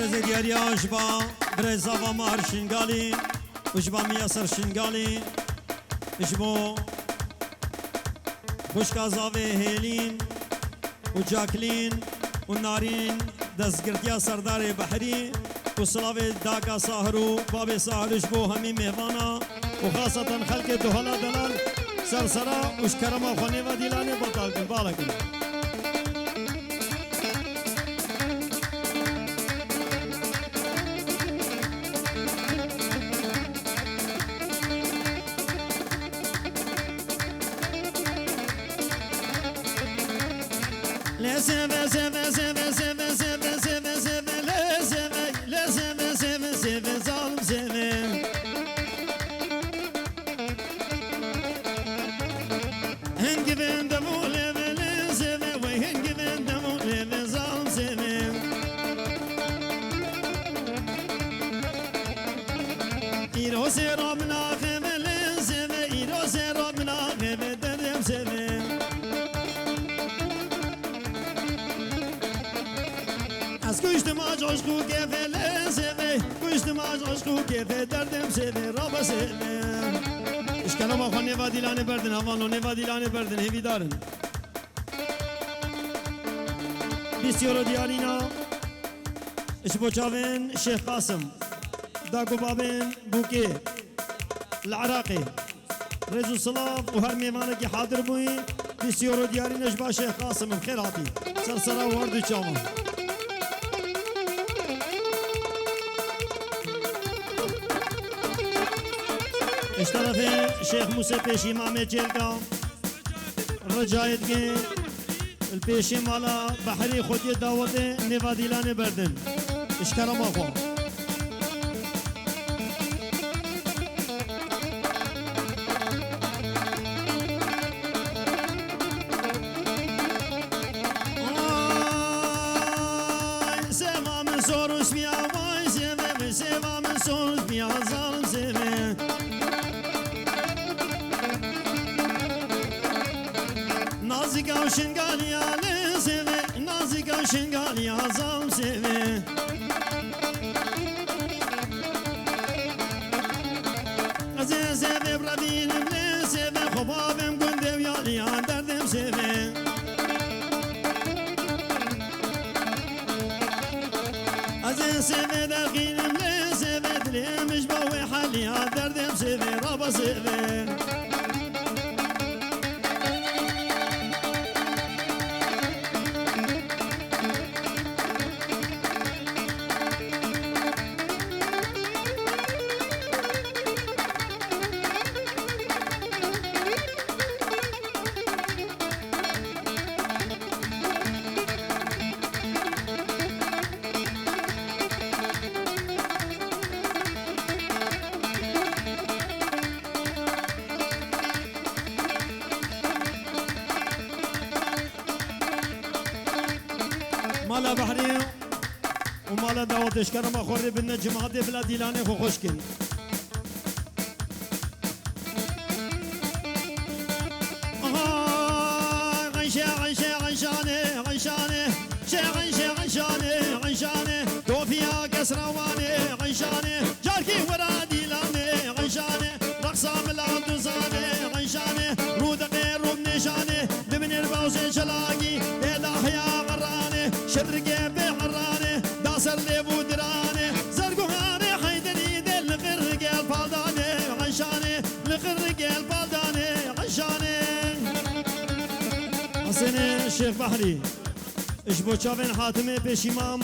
برز دیاریا جبا برز آوا مهر شنگالی و جبا میاسر شنگالی جبو خوشکا زاوه هیلین و جاکلین و نارین دستگردیا سردار بحری و سلاوه داکا ساهرو باب ساهرش بو همی مهوانا و خاصتا خلق دوهلا دلال سرسرا وش کرما خانه و دیلانه بطال کن بالا کن Lezeme zeme zeme zeme zeme zeme zeme lezeme lezeme zeme zeme zalim zeme Hengi bende mu leve lezeme ve hengi bende mu leve zalim zeme İro zero mnağeme lezeme İro zero mnağeme dedem zeme از گوشتم آج عشقو گفه لزمه گوشتم آج عشقو گفه دردم سمه رابا سمه اشکالم آخوان نوا دیلانه بردن هوانو نوا دیلانه بردن هیوی دارن بیستیارو دیارینا اش بوچاوین شیخ قاسم داکو بابین بوکه العراقي رزو صلاف وهر ميمانه كي حاضر بوي بیستیارو دیارین اش با شیخ قاسم بخير هاتي سرسرا وردو چاوان اش طرف شيخ موسى بيشي مامي جلقا رجايت جي البيشي مالا بحري خودي داوته نواديلانه بردن اش كرم اخو سما من سورس بيا واي سما من سورس بيا ظالم سما Nazik avşingali ale seve, nazik avşingali azam seve. Aziz seve bravinim ne seve, khobabim gündev yali derdim seve. Aziz seve derginim ne seve, dilemiş bavi hali derdim seve, raba seve. مالا بحری و مالا دعوتش کردم آخوری بینه جماعت بلا دیلانه خو خوش کن غنشانه توفيا كسروانه غنشانه جاركي ورا ديلانه غنشانه رقصة ملعبدوزانه غنشانه رودقي روب نشانه بمن البوزي شلاقي إذا حيا غرانه شرقي بحرانه داسر ليبو درانه زرقوهانه حيدري دل لغرقي الفالدانه غنشانه لغرقي الفالدانه غنشانه حسين الشيخ بحري اش بو چاوین حاتمه پیش امام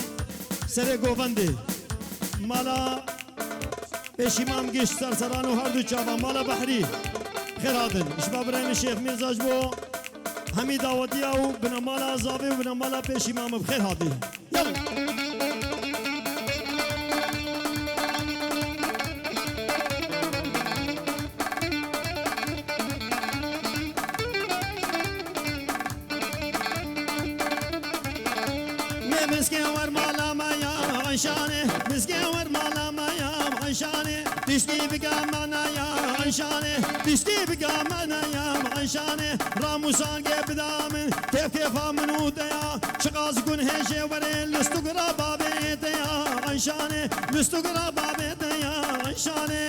سر گوونده مالا پیش امام گشت سرسران و هر دو چاوان مالا بحری خیر هاتن اش با برایم شیخ میرزاج بو همی دعوتی او بنا مالا زاوی و بنا مالا پیش امام بخیر هاتی یلا مسكور مالا ما يا عشانه مسكور مالا ما يا عشانه تشتي بقى مانا يا عشانه تشتي بقى مانا يا عشانه راموسان جاب دامن كيف من وديا شقاز كن هجي ورين لستقرا بابي يا انشانه مستقرا بابه دیا انشانه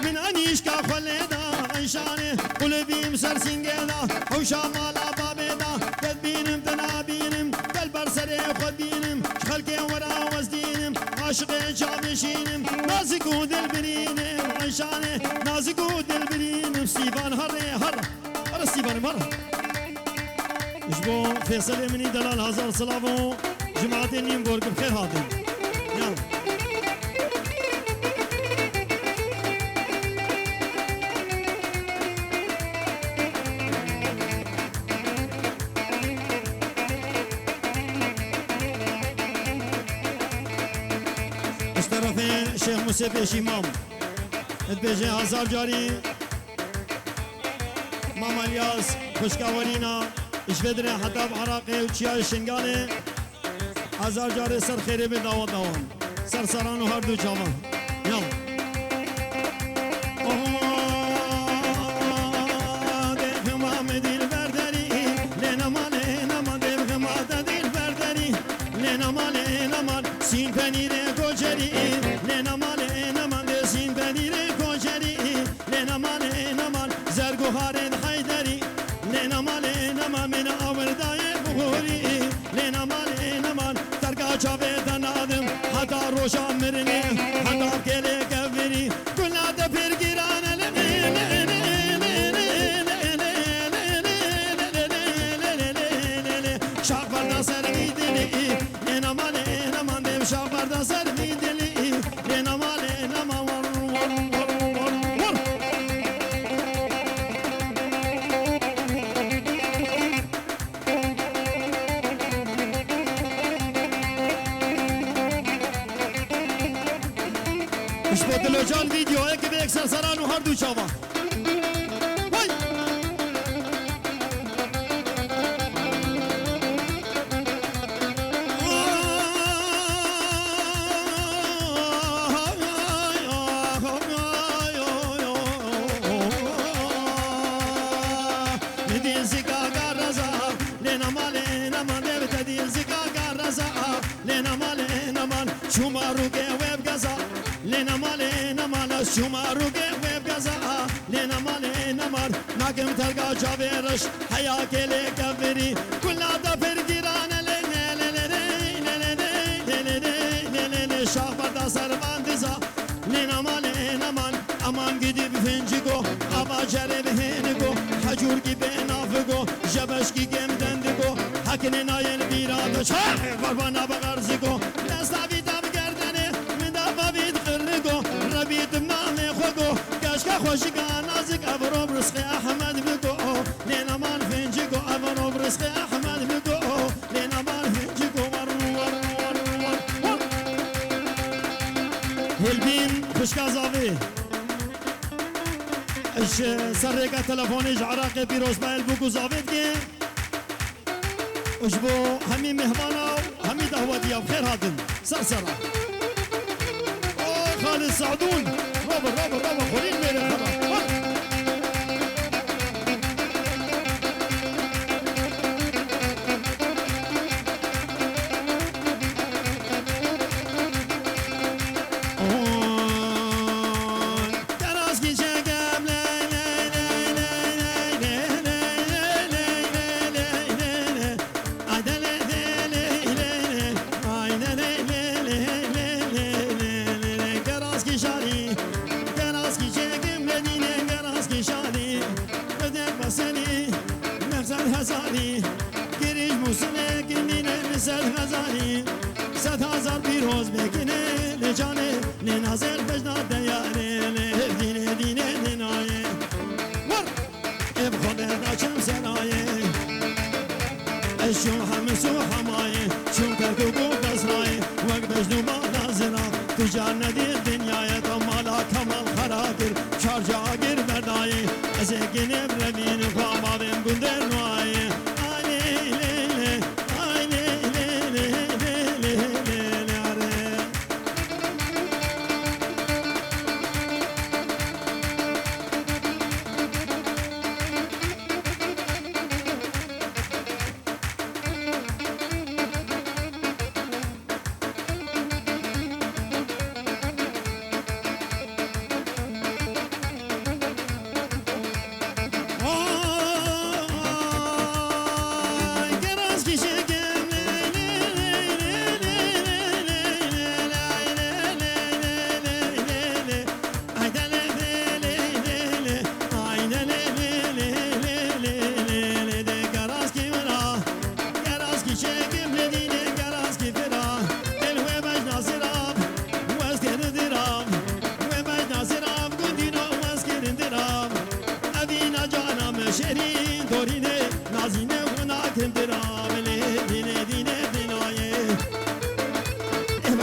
من انيش كخلدا انشانه قلبي مسرسنجدا وشا مالا بابدا تدبينم تنابينم كالبر سري خدينم خلقي ورا وزدينم عاشق شابشينم نازك ودل برينم انشانه نازك ودل برينم سيفان هر سيفان مره جبو فيصل مني دلال هزار صلابو جماعتين نيم بورك بخير هاتين يلا شيخ موسى بيش إمام تبيجي هزار جاري ماما الياس خوشكاورينا إشفدري حتى بعراقي وشياي شنغالي هزار جاري سر خيري بداوة دوام سر سرانو هردو جامان يلا سين پنیره کوچری لینا مال نمان سین پنیره کوچری لینا مال نمان زرگو هارد حیدری لینا مال نمان من آوردای بخوری لینا مال نمان ترکا چاوه دنادم حتا روشا مرنی حتا کلی کفری کلا دپر گیران شاق بردا سر میدلی لینا مال نمان شاق بردا سر میدلی لینا مال نمان اش بدلو جان ویدیو ہے کہ بے اکثر سرانو ہر دو چاوا شمارو که ویب گزا لینا مالی نمار ناکم ترگا جاویرش حیا کلی کبری کلا دا پر گیران شاق بردا سربان دیزا لینا مالی نمان امان گیدی بفنجی گو آبا جره بهین گو حجور کی بیناف گو جبش کی گم دند گو حکنی نایل بیراد چه قربانا بغرزی گو دستا بیدم گردنه من دا بید قرن گو ربید مالی خوگو کشکا خوشگا نازک ابرو برسخ احمد بگو لینا مان فنجی گو ابرو برسخ احمد بگو لینا مان فنجی گو هلبين خوشكا زاوي اش سرقة تلفوني عراقي بيروز بايل بوكو زاوي دي اش بو همي مهمانا همي دهوة بخير هادن سرسرة خالد سعدون رابر خلين ميري خلاص گریش موسمه گرمینه مثل غزانی 100,000 پیروز بکنه لجانه ننازل بجنات دیاره دینه ننایه ور اب خود داچم سرایه اشون همسو همایه چون کرکو بزرایه وقت بجنو بالا زرا تجار ندیر دنیایه تا مالا کمال خراکر چار جاگیر بردایه از اگنه برمین خوابابیم گندر نوایه شاكم لديني قراس كفرا الوي باش ناصرام واسكر درام وي باش ناصرام قدينو واسكر درام أبينا جانا مشرين دوريني نازيني وناكم درام ديني ديني ديناي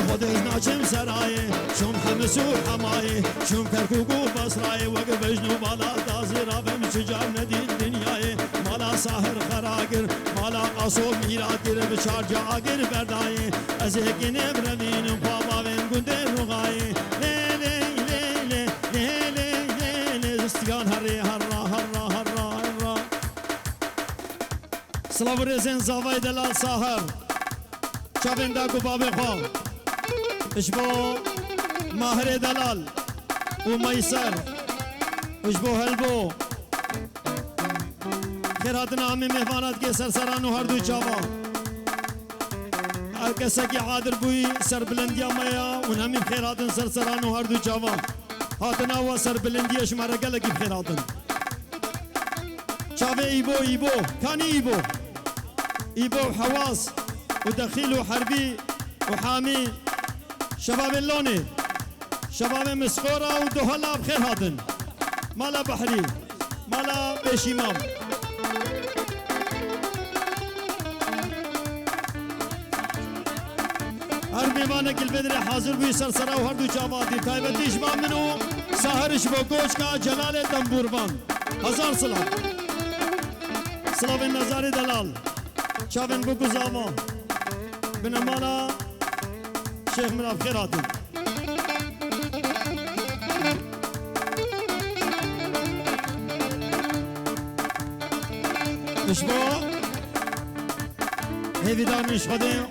خود از ناچم سرایه شم همسو حمایه شم کرکوگو بسرایه وقت بجنو بالا دازرا بم شجار ندید دنیای مالا ساهر خراگر مالا قصو میراتیر بچار جاگر بردایه از اگنه برمینم پاما وین گنده رغایه لیلی لیلی لیلی لیلی زستگان هری هرا هرا هرا هرا سلاو رزن زاوای دلال ساهر چابندا کو باب خواه اشبو ماهر دلال وميسر اشبو هلبو خیرات نامی مهمانات کے سرسران و هر دو چاوا هر کسی که حاضر بوی سر بلندیا میا اون همین خیراتن سرسران و هر دو چاوا هاتنا و سر بلندیش مرگل کی خیراتن چاوه ایبو ایبو کانی ایبو ایبو حواس و دخیل و حربی و حامی شباب اللوني شباب مسخورة ودهلا بخير هاتن مالا بحري مالا بشيمام هر ميوانك البدر حاضر بي سرسرا وهردو جاباتي تايبتي شباب منو ساهر شبو كوشكا جلال دنبوربان هزار سلام سلام النظاري دلال شابن بوكو زاما بنا مالا شيخ من الخيراتي اشبو هيفي دار مش خدين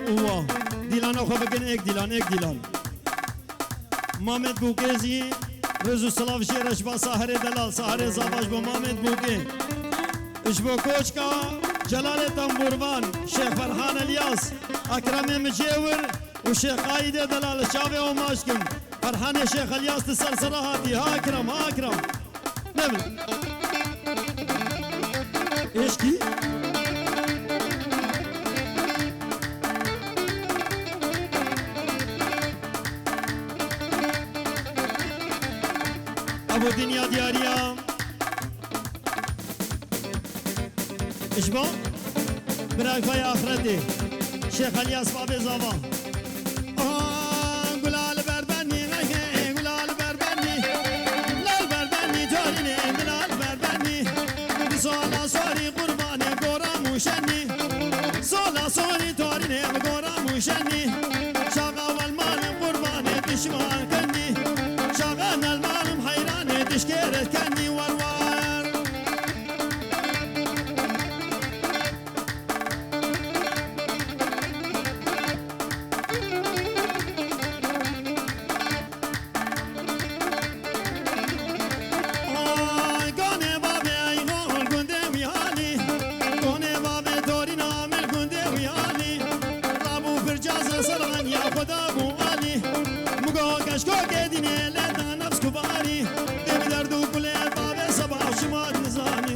هو ديلان اخو بكن اك ديلان مامد بوكيزي رزو سلاف شير اشبا ساهر دلال ساهر زاباش بو مامد بوكي اشبو كوشكا جلال تنبوربان شيخ فرحان الياس اكرم مجيور وشيخ قايد دلال الشافعي وماشكن فرحان الشيخ الياس تسلسل هاتي ها اكرم نبل ايش كي ابو دنيا دياريا ايش بو براك فاي اخرتي شيخ الياس بابي زابا سوري توريني بقورا موشني شاقا والمال قرباني تشمان كني شاقانا المال محيراني تشكيرت كني وروار قوني بابي ايغون قندي وياني قوني بابي تورينا سلام يا خدا بو علي مگو کشکو که دینه لدا نفس کباری دم دردو کله باب صباح شماد نزانی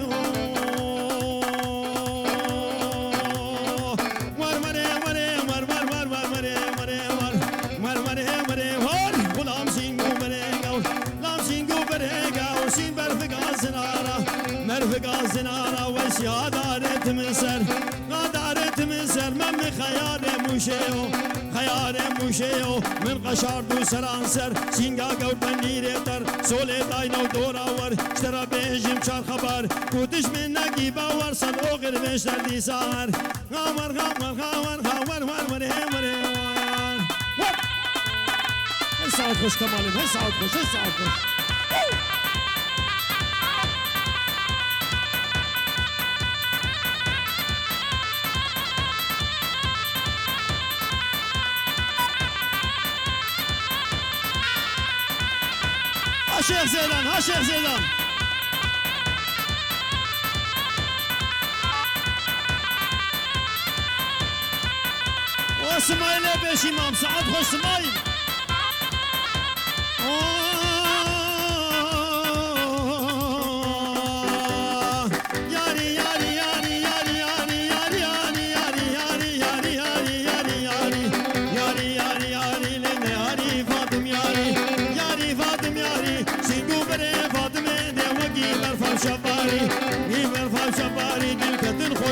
ور مره مره ور ور ور ور مره مره ور ور مره مره ور غلام سینگو بره گاو لام سینگو بره گاو سین برفقا زنارا مرفقا زنارا و سیادارت مسر قادارت مسر من خیال موشيو من قشار دو سرانسر سينغا قول بنيري تر سولي داينو دوراور اشترى بيجم شار خبر كوتش من نقي باور صد اوغر بيشتر دي سار غامر غامر غامر غامر غامر غامر هسا خوش كمالي هسا خوش شيخ زيدان ها شيخ زيدان واسماعيل بيش امام سعد خوش اسماعيل ياري ياري ياري ياري ياري ياري ياري ياري ياري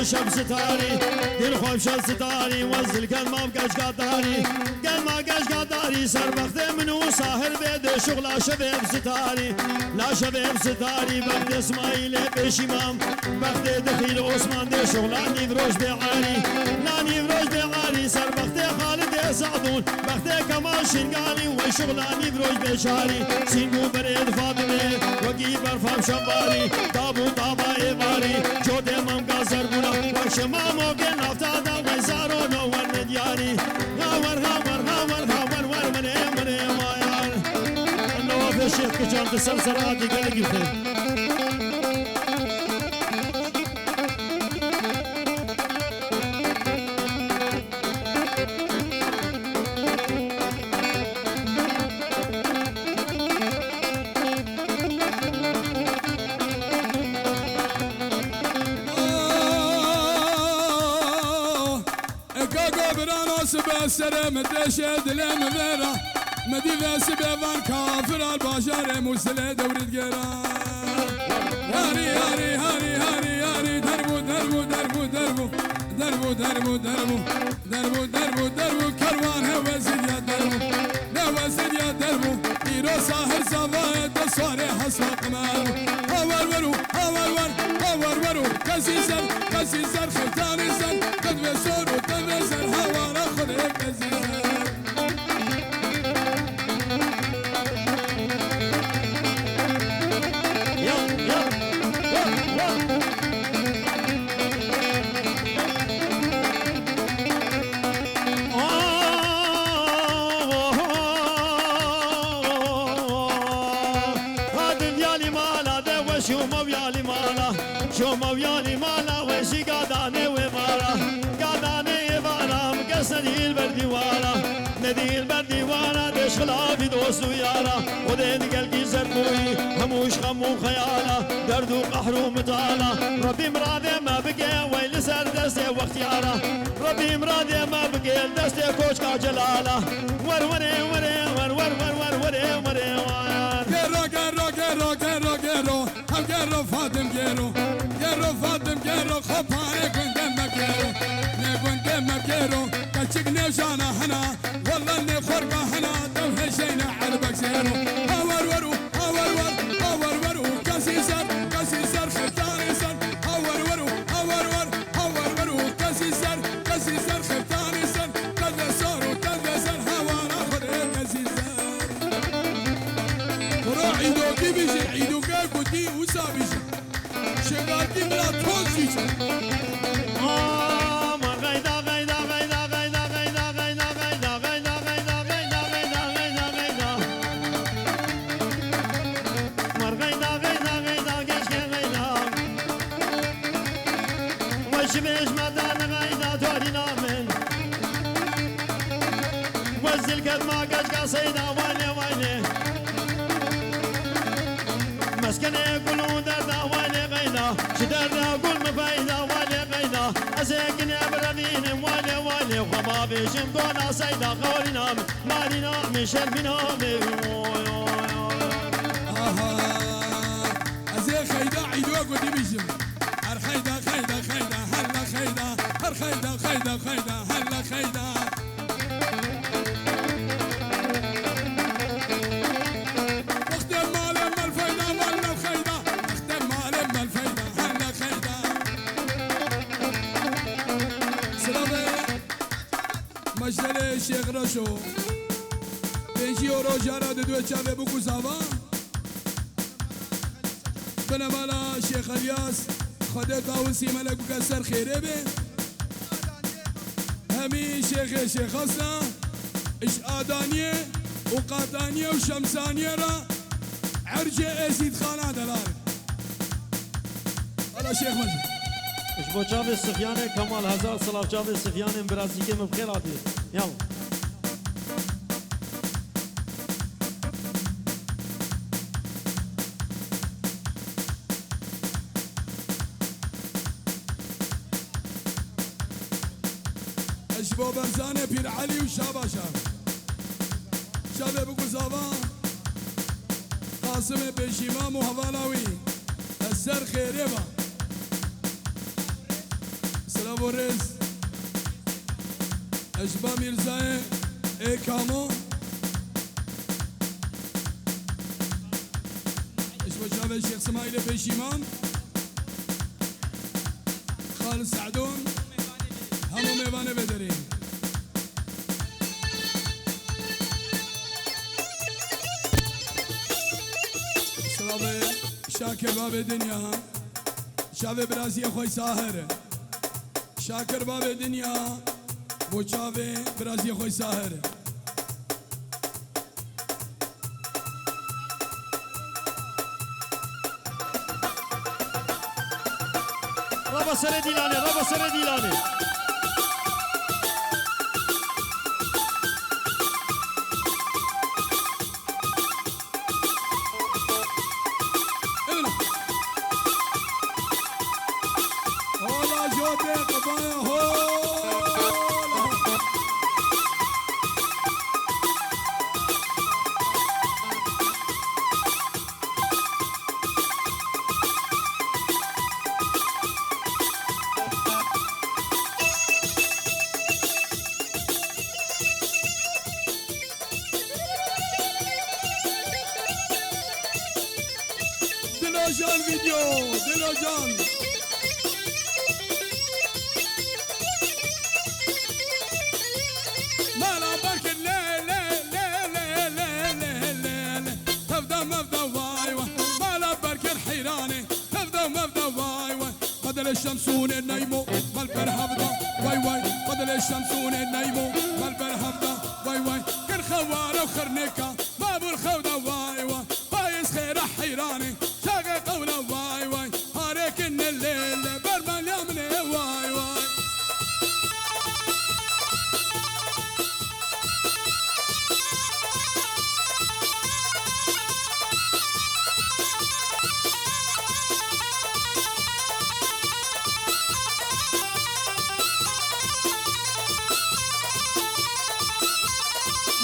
خوش ستاری دل خوش ستاری وزل کلمه گش قداری کلمه گش قداری سر وقت منو ساحر بید شغل شباب ستاری لا شباب ستاری وقت اسماعیل پیش امام وقت دخیل عثمان ده شغلانی فروش بعاری لانی فروش بعاری سر وقت خالد سعدون وقت کمال شنگالی و شغلانی فروش بشاری سینگو برید فاطمه وگی برفام شباری تابو تابا ایواری جو دمام گازر بولا و شما موگه نفتا دا غیزارو نوور ندیاری غاور غاور غاور غاور ور منه مایار نواف الشيخ كجان تسلسلاتي قال قلت سر مدشد لمبرا مديفا سبيفان كافر البشر مسل دوري قرا هاري هاري هاري هاري هاري دربو دربو دربو دربو دربو دربو دربو دربو دربو دربو كروان هوزد يا دربو هوزد يا دربو ديرو ساهر سفايد صاري حسوا قمار هور ورو هور ور هور ورو كسيسر كسيسر ختاني سر قد بسورو تبسر هوار اخذ كسيسر شو مويالي مالا وشي قاداني ومالا قاداني وانا مقصدي البردي والا ندي البردي وانا دش خلافي دوست ويالا ودين قلبي زرموي هموش غمو خيالا درد وقهر ومطالا ربي مرادي ما بقي ويل سر دستي واختيارا ربي مرادي ما بقي دستي كوشكا جلالا ور وري وري ور ور ور ور وري وري وار قرو قرو قرو قرو قرو هم قرو فاطم قرو قرو فاطم قرو خباري كنت مكيرو كنت مكيرو كتشك نوشانا هنا والله اني خرقة هنا دوه شينا عربك سيرو هور ورو هور ور هور ورو كسيسر كسيسر خبتاني سر هور ورو هور ور هور ورو كسيسر كسيسر خبتاني سر كذا سورو كذا سر هور اخر كسيسر عيدو كي بيجي عيدو كاكوتي وسابيجي شغالتي بلا توزيجي ما غيدا غيدا غيدا غيدا غيدا غيدا غيدا غيدا غيدا غيدا غيدا غيدا غيدا مر غيدا غيدا غيدا كشكي غيدا وش بيش مدان غيدا توري نامن وزل كدما كشكا سيدا ويلي ويلي مسكني قلو دردا والي غيدا شدردا قل مفايدا والي غيدا أسكني بردين والي والي وخبابي شمدونا سيدا قولي نام مالي نامي شرفي نامي أزي خيدا عيدو قدي بيجم هر خيدا خيدا خيدا هلا خيدا هر خيدا خيدا خيدا هلا خيدا مجدل شیخ رشو 5 یورو جارا دو چاوه بکو زاوا بنمالا شیخ الیاس خودت آوسی ملک بکسر خیره به همی شیخ هستن اش آدانیه و قاطانیه و شمسانیه را عرج ازید خانه دلار حالا شیخ مجد با جاوید سفیان کمال هزار سلاف جاوید سفیان برازیلی مبخیر آدی یالا اشبو برزانه پیر علی و شاباشا شابه بگو زاوا قاسم پیشیمام و حوالاوی السر خیره با سلابوريس اشبا ميرزاي اي كامو اشبا شاب الشيخ اسماعيل بيشيمان خالد سعدون همو ميبانه بدرين سلام شاكر باب دنيا شاب برازي خوي ساهر شاكر باب دنيا بو شاب برازي خوي ساهر ربا سر ديلاني ربا سر ديلاني هولا جوبي قبايا هولا دلوجان فيديو دلوجان مالا برك لا لا لا لا لا لا لا تبدا مبدا واي واي مالا برك الحيراني تبدا مبدا واي واي بدل الشمسون النيمو مالبر هبدا واي واي بدل الشمسون النيمو مالبر هبدا واي واي كن خوار وخرنيكا باب الخودا واي واي بايس خير حيراني شاقي قولا واي واي هاريك ان الليل برمال يمني واي واي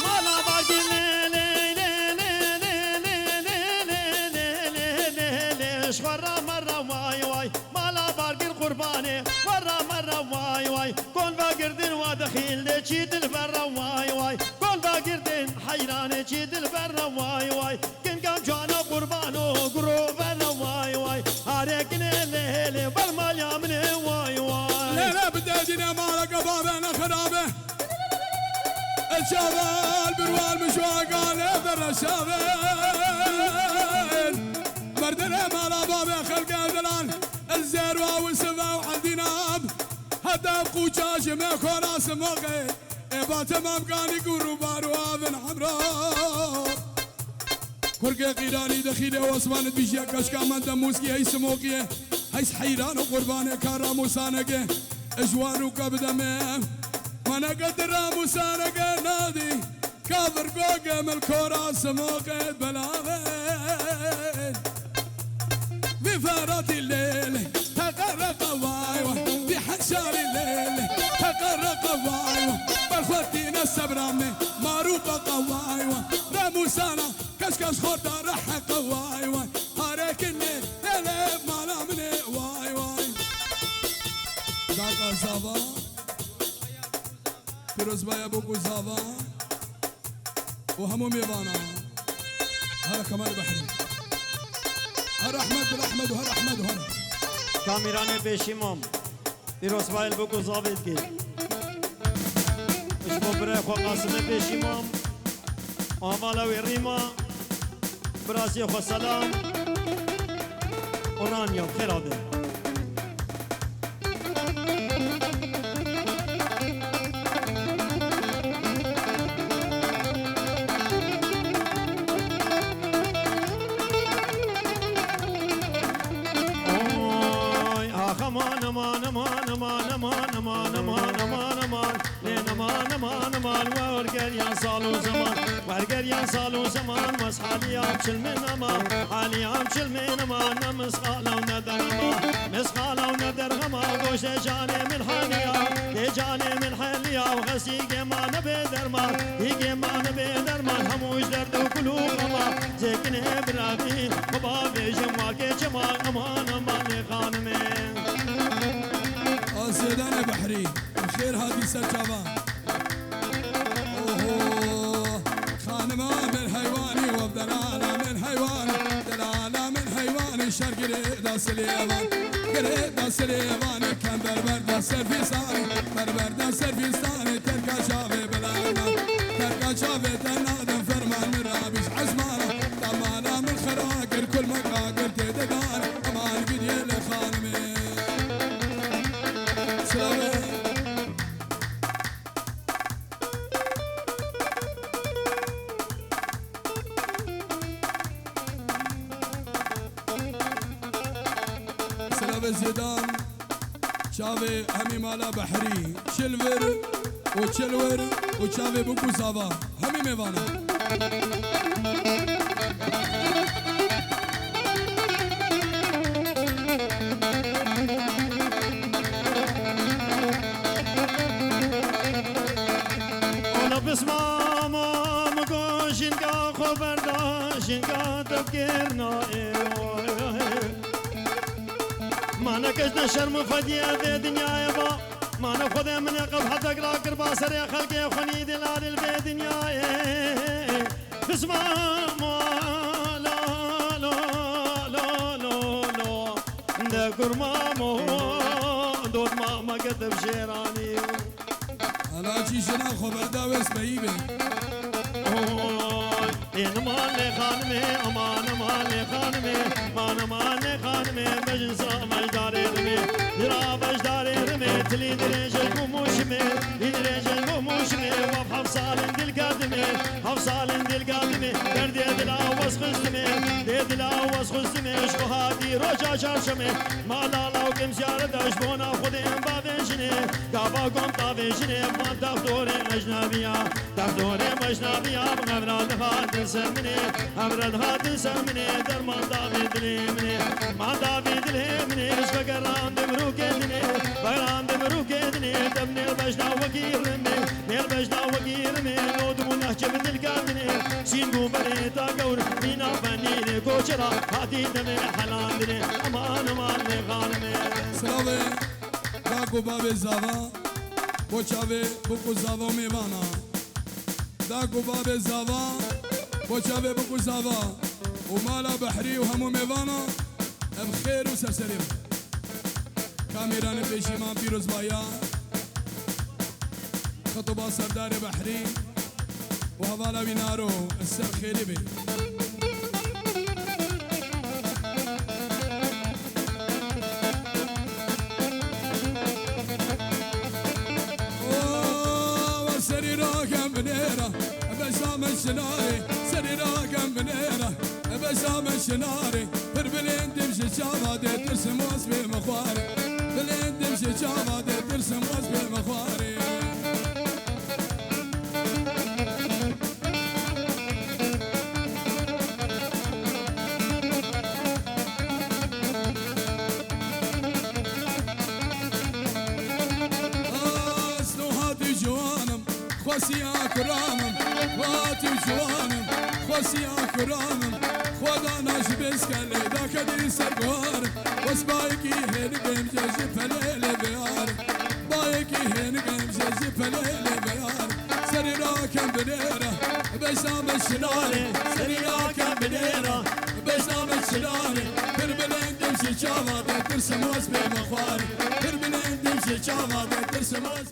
مالا باقي ليش مرة مرة واي واي مالا باقي القرباني مرة مرة واي واي كون باقردين ودخيل لجيد البرة واي واي كون باقردين حيراني جيد البرة واي واي كن كم جانا قربانو قروب واي واي هاريكن الليل برمال يامني واي واي لا لا بدأتنا مالك بابنا خرابه الشابال بروال مشواقان ذر الشابال مردنا مالا بابا خلق دلال الزير والسبا وحديناب هدا بقوشاش ميكو راس موقي ابا تمام كان يقولوا بارو ابن حمراء كرقي قيراني دخيله واسمان بيشيا كشكا من دموسكي هي سموكي هيس حيران وقرباني كارا موسانكي اجوانو كبدمه وانا قدر موسانك نادي كافر قوقي من الكورة سموقي بلاغين بفارات الليل تقرق وايوه بحشار الليل تقرق وايوه بالخوتين السبرامي معروفة قوايوه راموسانا كشكش خورتا رحق وايوه هاريك الليل ليلي مالا مني واي واي داقا زابا فيروز بايا بوكو زابا وهمو ميبانا هلا كمال بحري هر احمد وهر احمد وهر كاميراني بيشيمام فيروز بايل بوكو زابيت كي مش مبرا خو قاسم بيشيمام امالا ويريما براسي خو سلام اورانيو خيرابي aman aman aman aman aman aman aman aman aman لين aman aman aman ورقر يا صالو زمان ورقر يا صالو زمان مس حالي امشل من امان حالي امشل من امان مسخاله وندر امان مسخاله وندر امان goş جاني من حاليا جاني من حاليا وغسي جمان بدرمان جمان بدرمان هموش درد وقلوب امان زكن ابراهيم بابا جمال جمال امان امان خانمين آسيدان سرچاوا اوه خانما من حیوانی و دلالا من حیوانی دلالا من حیوانی شرگری دا سلیوان گری دا سلیوان کم بربر دا سرفیستانی بربر دا سرفیستانی ترکا شاوه بلانا ترکا شاوه تنادم فرمان من رابش عزمانا تمانا من خراقر كل مقاقر تددان امان قديه لخانمي سلامي سلامي زيدان شافي همي مالا بحري شلور وشلور وشافي بوكو سافا همي ميوانا بسمام مگوشینگا خبرداشینگا تفکرنا مانا کشنا شرم فدیه ده دنیای با مانا خود من قبل حتی قراکر باسر خلق خونی دلال البی دنیای بسمام لا لا لا لا لا ده کرمامو دود ماما قدب شیرانی انا چیشنا خبر داوس بهیبه این مال خانمه امان مال خانمه مان مال خانمه مجلس مجدار رمي درا مجدار رمي تلي درج الموشمه درج الموشمه وحف صال دل قادمه حف صال دل قادمه درد دلا وسخزمه دلا وسخزمه شو هادي رجا شرشمه ما لا لو كم زياره دشبونا خودم بابنجنه قابا قوم طابنجنه ما دكتور اجنبيه دكتور اجنبيه بغراد خاطر سمنه امرد خاطر سمنه درمان داوود لمنه ما داوود لمنه ايش بقران دمروك ادني بقران دمروك ادني دمني البجدا وكير رمي البجدا وكير رمي نود منهجم القادني سينغو بريتا قور مينا فنيني كوشرا هاتي دمي حلاندني امان امان غانمي سلامي داكو باب زاوا بوچاوي بوكو زاوا ميوانا داكو باب زاوا بوچاوي بوكو زاوا ومالا بحري وهمو ميوانا بخير وسرسريم كاميران بيشيمان بيروز بايا خطبة سردار بحري وهوالا بينارو السر خيلي بي سريراكم بنيرة بسام الشناري سريراكم بنيرة بسام الشناري بربلين تمشي شافا ترسم واسبي مخواري بلين تمشي شافا ترسم واسبي مخواري خواسي اكرامم واتي جوانم خواسي اكرامم خدا ناش بسكلي داك دي سرغار بس بايكي هين بهم جاجي فليل بيار بايكي هين بهم جاجي فليل بيار سري راكم بنيرة بسام الشناري سري راكم بنيرة بسام الشناري بربلين تمشي شافا ترسم واسبي مخواري بربلين تمشي شافا ترسم واسبي